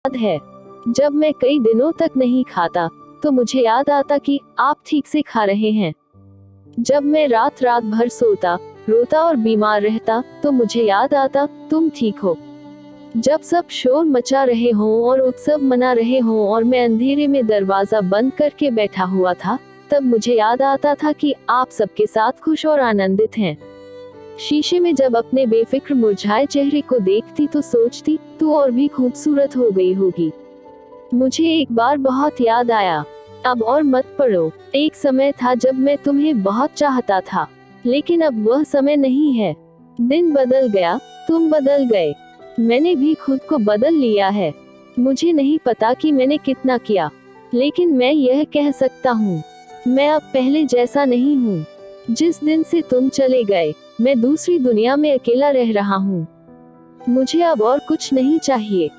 है जब मैं कई दिनों तक नहीं खाता तो मुझे याद आता कि आप ठीक से खा रहे हैं। जब मैं रात रात भर सोता, रोता और बीमार रहता तो मुझे याद आता तुम ठीक हो। जब सब शोर मचा रहे हों और उत्सव मना रहे हों और मैं अंधेरे में दरवाजा बंद करके बैठा हुआ था, तब मुझे याद आता था कि आप सबके साथ खुश और आनंदित हैं। शीशे में जब अपने बेफिक्र मुरझाए चेहरे को देखती तो सोचती तू और भी खूबसूरत हो गई होगी। मुझे एक बार बहुत याद आया, अब और मत पढ़ो। एक समय था जब मैं तुम्हें बहुत चाहता था, लेकिन अब वह समय नहीं है। दिन बदल गया, तुम बदल गए, मैंने भी खुद को बदल लिया है। मुझे नहीं पता कि मैंने कितना किया, लेकिन मैं यह कह सकता हूँ, मैं अब पहले जैसा नहीं हूँ। जिस दिन से तुम चले गए, मैं दूसरी दुनिया में अकेला रह रहा हूँ। मुझे अब और कुछ नहीं चाहिए।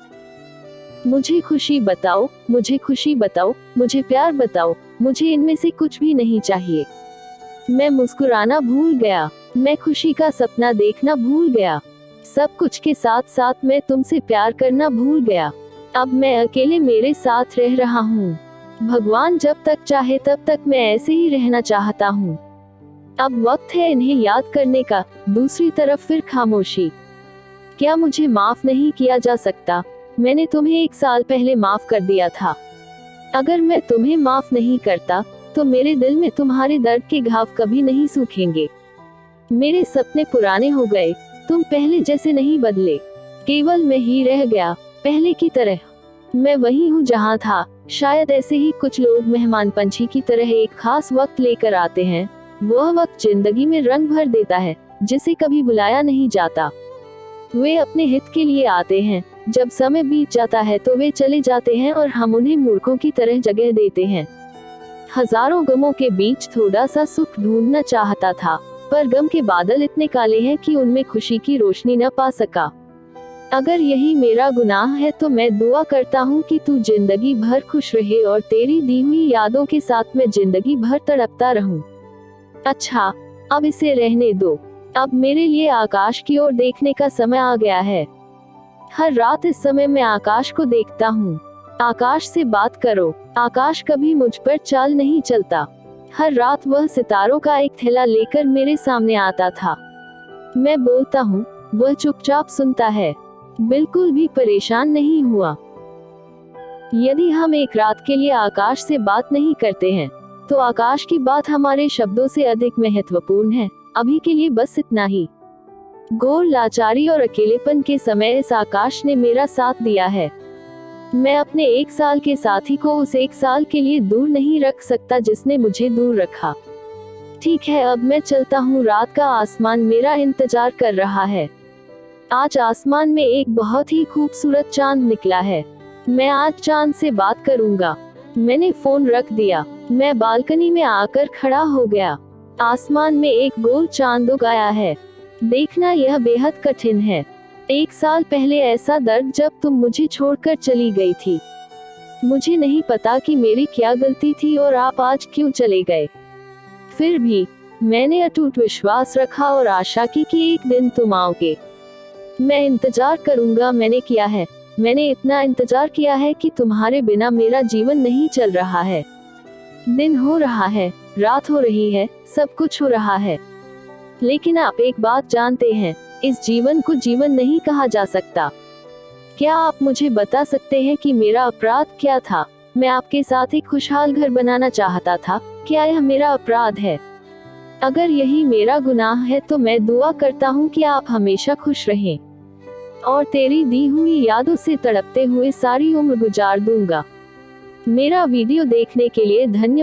मुझे खुशी बताओ, मुझे खुशी बताओ, मुझे प्यार बताओ, मुझे इनमें से कुछ भी नहीं चाहिए। मैं मुस्कुराना भूल गया, मैं खुशी का सपना देखना भूल गया। सब कुछ के साथ साथ मैं तुमसे प्यार करना भूल गया। अब मैं अकेले मेरे साथ रह रहा हूँ। भगवान जब तक चाहे तब तक मैं ऐसे ही रहना चाहता हूँ। अब वक्त है इन्हें याद करने का। दूसरी तरफ फिर खामोशी। क्या मुझे माफ नहीं किया जा सकता? मैंने तुम्हें 1 साल पहले माफ कर दिया था। अगर मैं तुम्हें माफ नहीं करता तो मेरे दिल में तुम्हारे दर्द के घाव कभी नहीं सूखेंगे। मेरे सपने पुराने हो गए, तुम पहले जैसे नहीं बदले। केवल मैं ही रह गया, पहले की तरह। मैं वही हूँ जहाँ था। शायद ऐसे ही कुछ लोग मेहमान पंछी की तरह एक खास वक्त लेकर आते हैं। वह वक्त जिंदगी में रंग भर देता है, जिसे कभी बुलाया नहीं जाता। वे अपने हित के लिए आते हैं। जब समय बीत जाता है तो वे चले जाते हैं और हम उन्हें मूर्खों की तरह जगह देते हैं। हजारों गमों के बीच थोड़ा सा सुख ढूंढना चाहता था, पर गम के बादल इतने काले हैं कि उनमें खुशी की रोशनी न पा सका। अगर यही मेरा गुनाह है तो मैं दुआ करता हूँ कि तू जिंदगी भर खुश रहे और तेरी दी हुई यादों के साथ मैं जिंदगी भर तड़पता रहूं। अच्छा, अब इसे रहने दो। अब मेरे लिए आकाश की ओर देखने का समय आ गया है। हर रात इस समय मैं आकाश को देखता हूँ। आकाश से बात करो। आकाश कभी मुझ पर चाल नहीं चलता। हर रात वह सितारों का एक थैला लेकर मेरे सामने आता था। मैं बोलता हूँ, वह चुपचाप सुनता है, बिल्कुल भी परेशान नहीं हुआ। यदि हम एक रात के लिए आकाश से बात नहीं करते हैं, तो आकाश की बात हमारे शब्दों से अधिक महत्वपूर्ण है। अभी के लिए बस इतना ही। घोर लाचारी और अकेलेपन के समय इस आकाश ने मेरा साथ दिया है। मैं अपने 1 साल के साथी को उस 1 साल के लिए दूर नहीं रख सकता जिसने मुझे दूर रखा। ठीक है, अब मैं चलता हूँ। रात का आसमान मेरा इंतजार कर रहा है। आज आसमान में एक बहुत ही खूबसूरत चांद निकला है। मैं आज चांद से बात करूंगा। मैंने फोन रख दिया। मैं बालकनी में आकर खड़ा हो गया। आसमान में एक गोल चांद उग आया है। देखना यह बेहद कठिन है। 1 साल पहले ऐसा दर्द जब तुम मुझे छोड़कर चली गई थी। मुझे नहीं पता कि मेरी क्या गलती थी और आप आज क्यों चले गए। फिर भी मैंने अटूट विश्वास रखा और आशा की कि एक दिन तुम आओगे। मैं इंतजार करूंगा। मैंने किया है। मैंने इतना इंतजार किया है कि तुम्हारे बिना मेरा जीवन नहीं चल रहा है। दिन हो रहा है, रात हो रही है, सब कुछ हो रहा है। लेकिन आप एक बात जानते हैं, इस जीवन को जीवन नहीं कहा जा सकता। क्या आप मुझे बता सकते हैं कि मेरा अपराध क्या था? मैं आपके साथ एक खुशहाल घर बनाना चाहता था। क्या यह मेरा अपराध है? अगर यही मेरा गुनाह है तो मैं दुआ करता हूँ कि आप हमेशा खुश रहें और तेरी दी हुई यादों से तड़पते हुए सारी उम्र गुजार दूंगा। मेरा वीडियो देखने के लिए धन्यवाद।